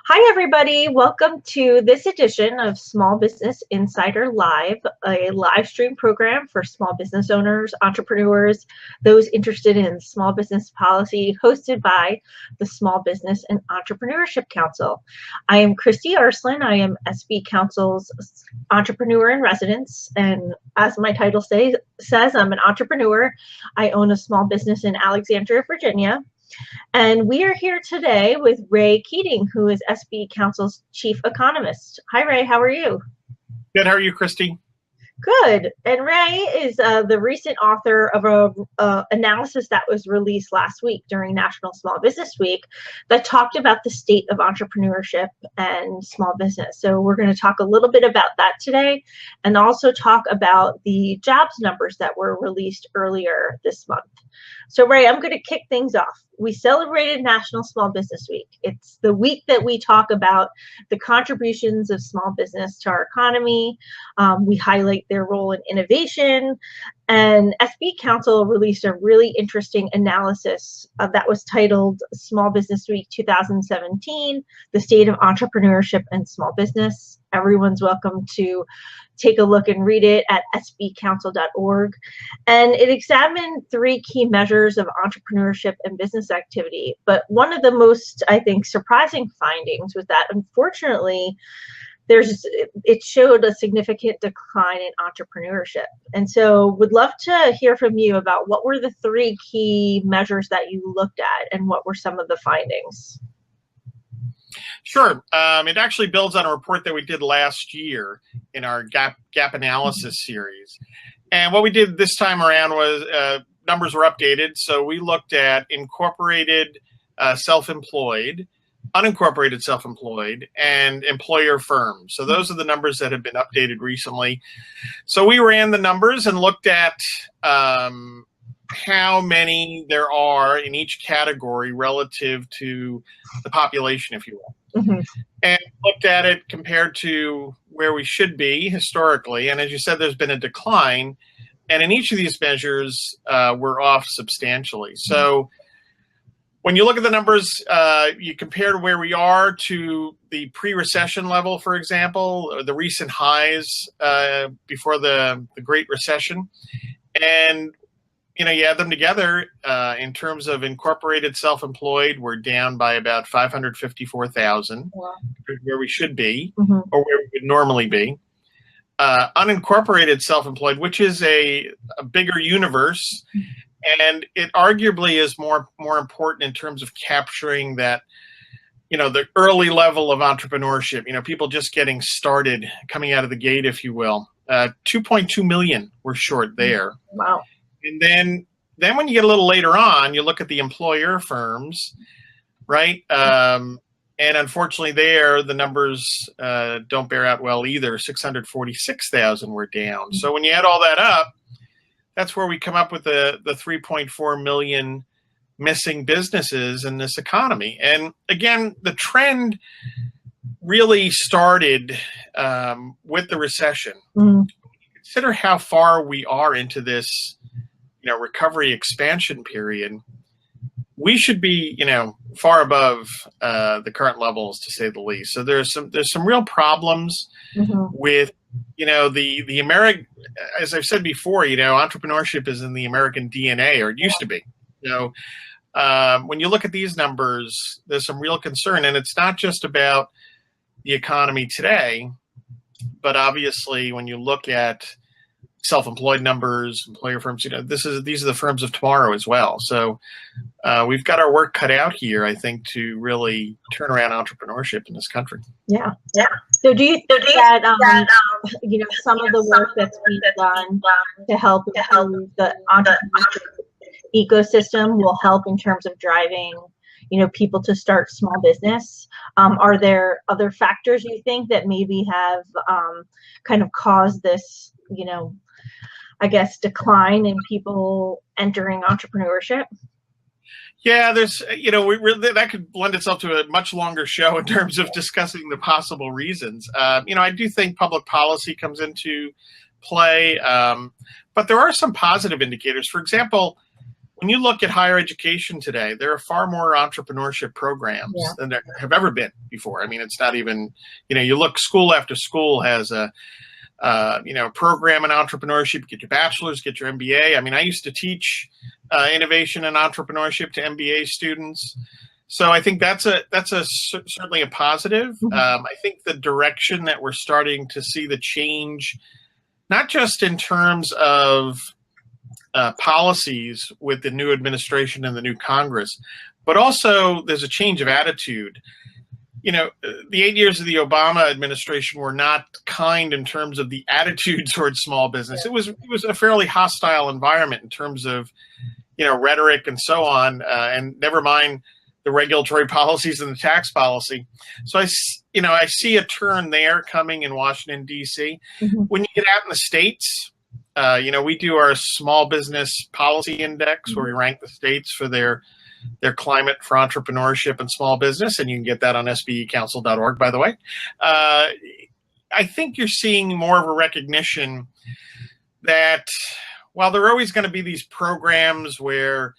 Hi, everybody. Welcome to this edition of Small Business Insider Live, a live stream program for small business owners, entrepreneurs, those interested in small business policy, hosted by the Small Business and Entrepreneurship Council. I am Christy Arslan. I am SBE Council's entrepreneur in residence, and as my title says, I'm an entrepreneur. I own a small business in Alexandria, Virginia. And we are here today with Ray Keating, who is SBE Council's Chief Economist. Hi, Ray. How are you? Good. How are you, Christy? Good. And Ray is the recent author of a analysis that was released last week during National Small Business Week that talked about the state of entrepreneurship and small business. So we're going to talk a little bit about that today and also talk about the jobs numbers that were released earlier this month. So Ray, I'm going to kick things off. We celebrated National Small Business Week. It's the week that we talk about the contributions of small business to our economy. We highlight their role in innovation. And SBE Council released a really interesting analysis that was titled Small Business Week 2017, The State of Entrepreneurship and Small Business. Everyone's welcome to take a look and read it at sbecouncil.org. And it examined three key measures of entrepreneurship and business activity. But one of the most, I think, surprising findings was that, unfortunately, it showed a significant decline in entrepreneurship. And so would love to hear from you about what were the three key measures that you looked at and what were some of the findings? Sure. It actually builds on a report that we did last year in our gap analysis series. And what we did this time around was numbers were updated. So we looked at incorporated self-employed, unincorporated self-employed, and employer firms. So those are the numbers that have been updated recently. So we ran the numbers and looked at how many there are in each category relative to the population, if you will. Mm-hmm. And looked at it compared to where we should be historically. And as you said, there's been a decline. And in each of these measures, we're off substantially. So when you look at the numbers, you compare where we are to the pre-recession level, for example, or the recent highs before the Great Recession. And you add them together in terms of incorporated self-employed, we're down by about 554,000, where we should be, or where we would normally be. Unincorporated self-employed, which is a bigger universe, and it arguably is more important in terms of capturing that, the early level of entrepreneurship, people just getting started, coming out of the gate, if you will. 2.2 million we're short there. Wow. And then when you get a little later on, you look at the employer firms, right? And unfortunately there, the numbers don't bear out well either. 646,000 were down. So when you add all that up, that's where we come up with the 3.4 million missing businesses in this economy. And again, the trend really started with the recession. Mm-hmm. Consider how far we are into this recovery expansion period. We should be, far above the current levels, to say the least. So there's some real problems with, the American, as I've said before, entrepreneurship is in the American DNA, or it used to be. When you look at these numbers, there's some real concern, and it's not just about the economy today, but obviously when you look at self-employed numbers, employer firms, these are the firms of tomorrow as well. So we've got our work cut out here, I think, to really turn around entrepreneurship in this country. Yeah. So do you think that some of the work that's being done to help improve the entrepreneurship ecosystem will help in terms of driving people to start small business? Are there other factors you think that maybe have kind of caused this, decline in people entering entrepreneurship? Yeah, there's, that could lend itself to a much longer show in terms of discussing the possible reasons. I do think public policy comes into play, but there are some positive indicators. For example, when you look at higher education today, there are far more entrepreneurship programs than there have ever been before. I mean, it's not even, you look, school after school has a program in entrepreneurship. Get your bachelor's, get your MBA. I mean, I used to teach innovation and entrepreneurship to MBA students. So I think that's certainly a positive. I think the direction that we're starting to see the change, not just in terms of policies with the new administration and the new Congress, but also there's a change of attitude. The 8 years of the Obama administration were not kind in terms of the attitude towards small business. It was a fairly hostile environment in terms of, rhetoric and so on, and never mind the regulatory policies and the tax policy. So I see a turn there coming in Washington, D.C. When you get out in the States, we do our small business policy index where we rank the states for their climate for entrepreneurship and small business, and you can get that on SBEcouncil.org, by the way. I think you're seeing more of a recognition that while there are always going to be these programs where,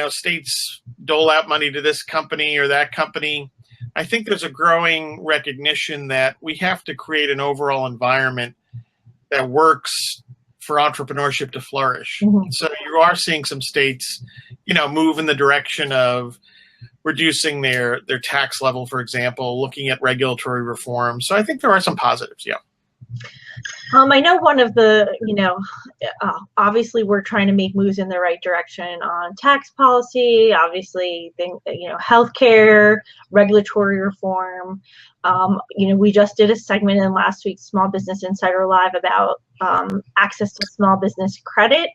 states dole out money to this company or that company, I think there's a growing recognition that we have to create an overall environment that works for entrepreneurship to flourish. So you are seeing some states, move in the direction of reducing their tax level, for example, looking at regulatory reform. So I think there are some positives, I know one of the, obviously we're trying to make moves in the right direction on tax policy, obviously, healthcare, regulatory reform. We just did a segment in last week's Small Business Insider Live about access to small business credit.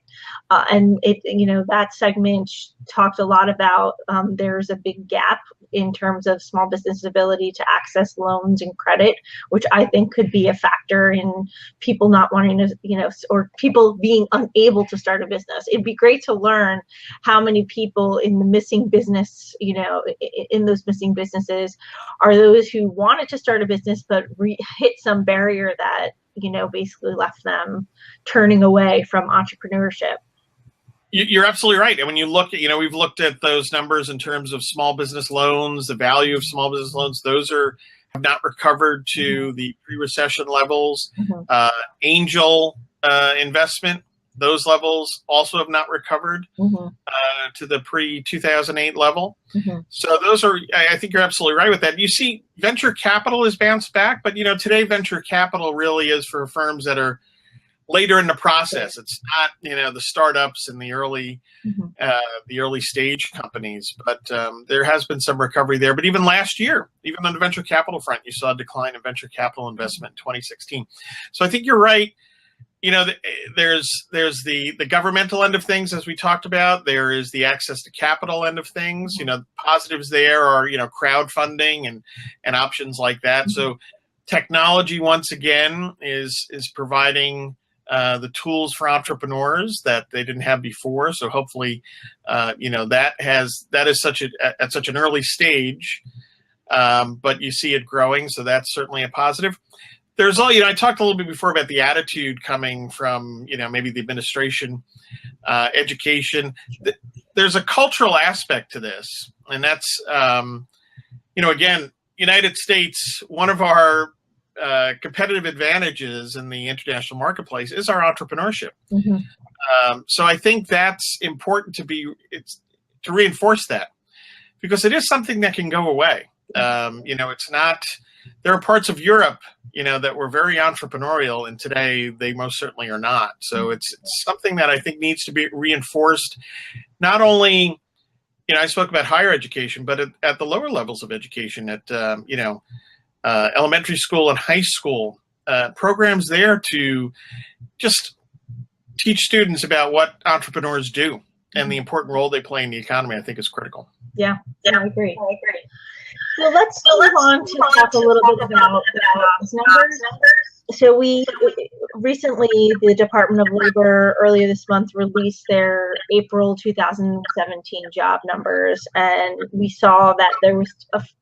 And that segment talked a lot about there's a big gap in terms of small business ability to access loans and credit, which I think could be a factor in people not wanting to, or people being unable to start a business. It'd be great to learn how many people in the missing business, in those missing businesses are those who wanted to start a business but hit some barrier that, basically left them turning away from entrepreneurship. You're absolutely right. And when you look at, we've looked at those numbers in terms of small business loans, the value of small business loans, those have not recovered to the pre-recession levels. Angel investment, those levels also have not recovered to the pre-2008 level. So those are, I think you're absolutely right with that. You see venture capital has bounced back, but today venture capital really is for firms that are later in the process. It's not, the startups and the early stage companies, but there has been some recovery there. But even last year, even on the venture capital front, you saw a decline in venture capital investment in 2016. So I think you're right. There's the governmental end of things, as we talked about. There is the access to capital end of things. Positives there are, crowdfunding and options like that. So technology, once again, is providing the tools for entrepreneurs that they didn't have before. So hopefully, that is at such an early stage, but you see it growing. So that's certainly a positive. There's I talked a little bit before about the attitude coming from, maybe the administration, education. There's a cultural aspect to this. And that's, again, United States, one of our competitive advantages in the international marketplace is our entrepreneurship. So I think that's important to reinforce that, because it is something that can go away. It's not, there are parts of Europe, that were very entrepreneurial, and today they most certainly are not. So it's something that I think needs to be reinforced, not only, I spoke about higher education, but at the lower levels of education, at, elementary school and high school, programs there to just teach students about what entrepreneurs do and the important role they play in the economy, I think is critical. Yeah, I agree. So let's move on to talk a little bit about the numbers. So we recently, the Department of Labor earlier this month released their April 2017 job numbers, and we saw that there was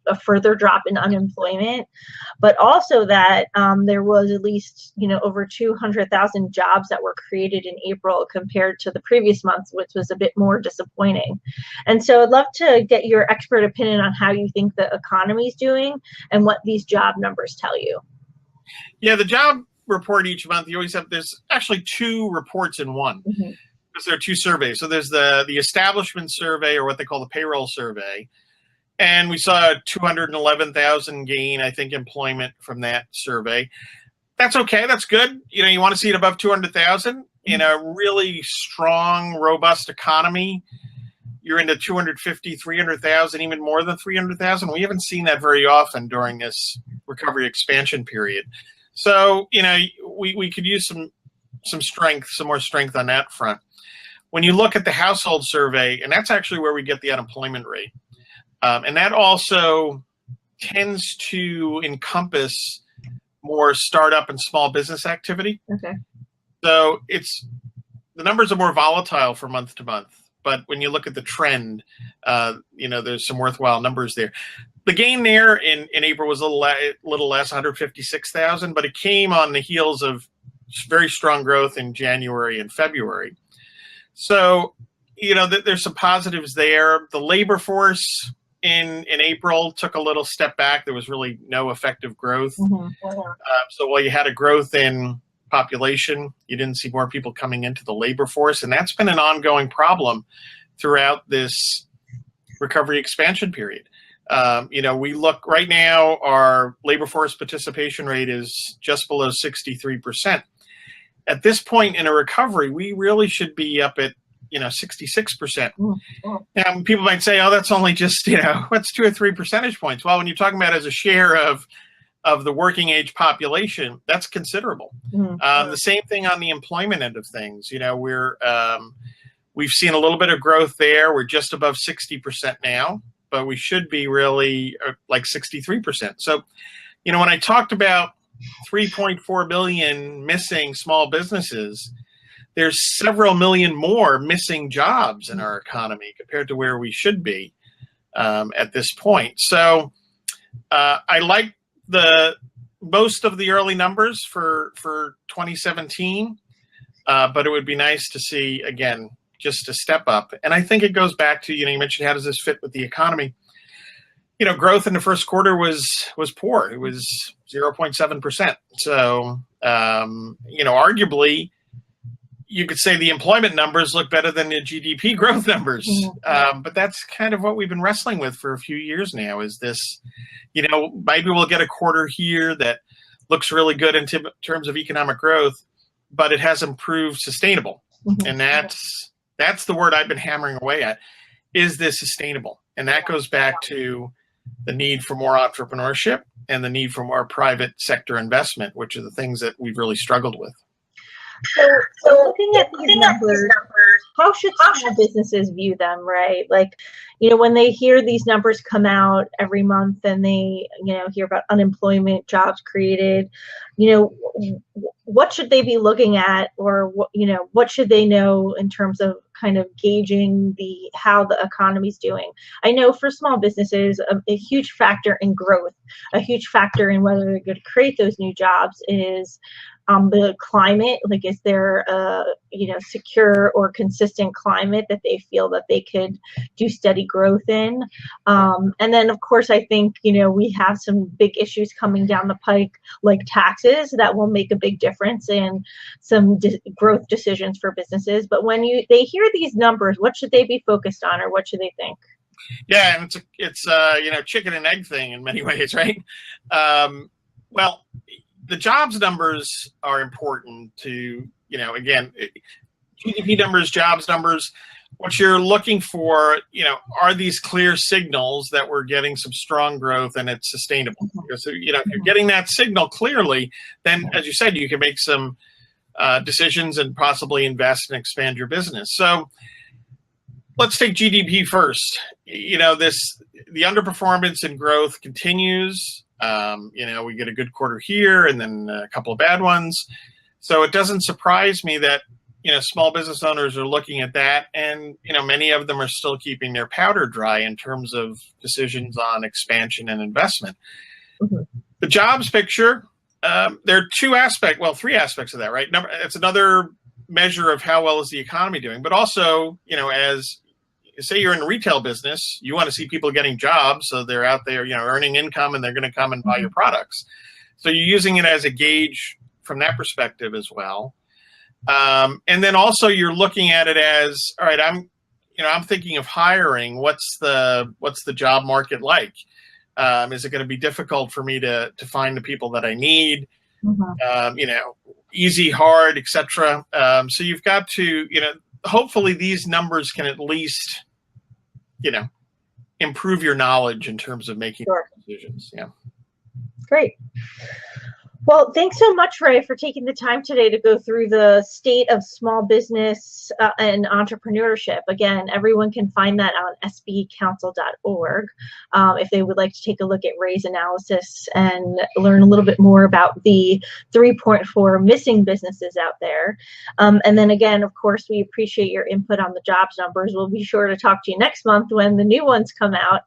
a further drop in unemployment, but also that there was at least over 200,000 jobs that were created in April compared to the previous month, which was a bit more disappointing. And so I'd love to get your expert opinion on how you think the economy is doing and what these job numbers tell you. Yeah, the job report each month, you always have, there's actually two reports in one, because there are two surveys. So there's the establishment survey, or what they call the payroll survey. And we saw a 211,000 gain, I think, employment from that survey. That's okay. That's good. You want to see it above 200,000 in a really strong, robust economy. You're into 250, 300,000, even more than 300,000. We haven't seen that very often during this recovery expansion period. So, we could use some strength, some more strength on that front. When you look at the household survey, and that's actually where we get the unemployment rate, and that also tends to encompass more startup and small business activity. Okay. So the numbers are more volatile from month to month. But when you look at the trend, there's some worthwhile numbers there. The gain there in April was a little less, 156,000, but it came on the heels of very strong growth in January and February. So, there's some positives there. The labor force in April took a little step back. There was really no effective growth. So while you had a growth in population, you didn't see more people coming into the labor force, and that's been an ongoing problem throughout this recovery expansion period. We look right now, our labor force participation rate is just below 63%. At this point in a recovery, we really should be up at 66%. Now, people might say, "Oh, that's only just what's 2 or 3 percentage points." Well, when you're talking about as a share of the working age population, that's considerable. The same thing on the employment end of things. We've seen a little bit of growth there. We're just above 60% now, but we should be really like 63%. So, when I talked about 3.4 million missing small businesses, there's several million more missing jobs in our economy compared to where we should be at this point. So I like most of the early numbers for 2017, but it would be nice to see, again, just a step up. And I think it goes back to, you mentioned how does this fit with the economy? Growth in the first quarter was poor. It was 0.7%. So, arguably, you could say the employment numbers look better than the GDP growth numbers. But that's kind of what we've been wrestling with for a few years now, is this, maybe we'll get a quarter here that looks really good in terms of economic growth, but it hasn't proved sustainable. And that's the word I've been hammering away at. Is this sustainable? And that goes back to the need for more entrepreneurship and the need for more private sector investment, which are the things that we've really struggled with. So looking at these numbers, how should small businesses view them, right? Like, when they hear these numbers come out every month and they, hear about unemployment, jobs created, what should they be looking at, or what should they know in terms of kind of gauging how the economy's doing? I know for small businesses, a huge factor in growth, a huge factor in whether they're going to create those new jobs is the climate. Like, is there a secure or consistent climate that they feel that they could do steady growth in? And then, of course, I think we have some big issues coming down the pike, like taxes, that will make a big difference in some growth decisions for businesses. But when they hear these numbers, what should they be focused on, or what should they think? Yeah, and it's chicken and egg thing in many ways, right? Well, the jobs numbers are important to, again, GDP numbers, jobs numbers. What you're looking for, are these clear signals that we're getting some strong growth and it's sustainable? So, if you're getting that signal clearly, then, as you said, you can make some decisions and possibly invest and expand your business. So let's take GDP first. The underperformance in growth continues. We get a good quarter here and then a couple of bad ones. So it doesn't surprise me that, small business owners are looking at that, and, many of them are still keeping their powder dry in terms of decisions on expansion and investment. Mm-hmm. The jobs picture, there are three aspects of that, right? It's another measure of how well is the economy doing, but also, as say you're in a retail business, you want to see people getting jobs, so they're out there, earning income, and they're going to come and buy your products. So you're using it as a gauge from that perspective as well. And then also you're looking at it as, all right, I'm thinking of hiring. What's the job market like? Is it going to be difficult for me to find the people that I need? Mm-hmm. Easy, hard, etc. So you've got to, hopefully these numbers can at least, improve your knowledge in terms of making decisions. Yeah. Great. Well, thanks so much, Ray, for taking the time today to go through the state of small business and entrepreneurship. Again, everyone can find that on sbecouncil.org if they would like to take a look at Ray's analysis and learn a little bit more about the 3.4 missing businesses out there. And then again, of course, we appreciate your input on the jobs numbers. We'll be sure to talk to you next month when the new ones come out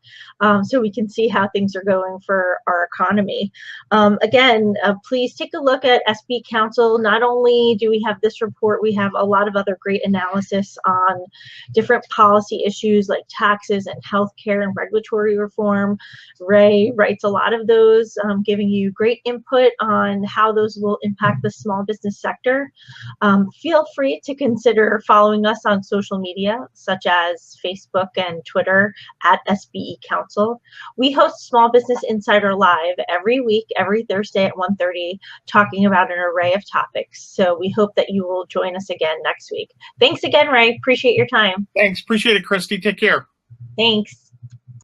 so we can see how things are going for our economy. Again, please take a look at SBE Council. Not only do we have this report, we have a lot of other great analysis on different policy issues like taxes and healthcare and regulatory reform. Ray writes a lot of those, giving you great input on how those will impact the small business sector. Feel free to consider following us on social media, such as Facebook and Twitter at SBE Council. We host Small Business Insider Live every week, every Thursday at 1:30. Talking about an array of topics. So we hope that you will join us again next week. Thanks again, Ray. Appreciate your time. Thanks. Appreciate it, Christy. Take care. Thanks.